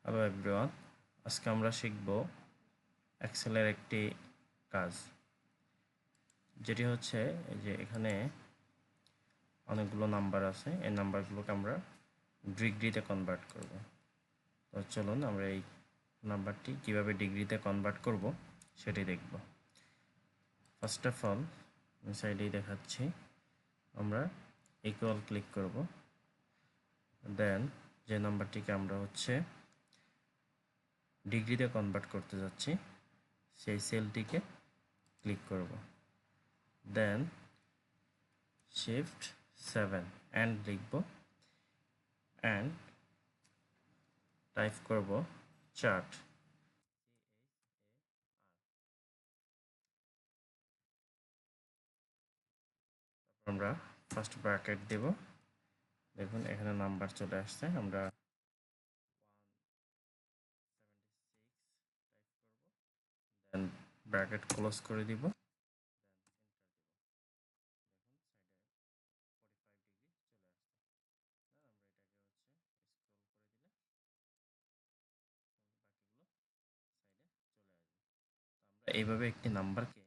Hello everyone, আজকে আমরা শিখব এক্সেলের একটি কাজ, যেটি হচ্ছে এই যে এখানে অনেকগুলো নাম্বার আছে। এই নাম্বারগুলোকে আমরা ডিগ্রিতে কনভার্ট করব। তো চলুন আমরা এই নাম্বারটি কিভাবে ডিগ্রিতে কনভার্ট করব সেটি দেখব। ফার্স্ট অফ অল আমি সাইডেই দেখাচ্ছি, আমরা ইকুয়াল ক্লিক করব। দেন যে নাম্বারটিকে আমরা হচ্ছে ডিগ্রিতে কনভার্ট করতে যাচ্ছি সেই সেলটিকে ক্লিক করব। দেন শিফট 7 অ্যান্ড লিখব, অ্যান্ড টাইপ করব চার্ট। আমরা ফার্স্ট ব্র্যাকেট দেব। দেখুন এখানে নাম্বার চলে আসছে। আমরা দেন ব্র্যাকেট ক্লোজ করে দিব। এইভাবে একটি নাম্বারকে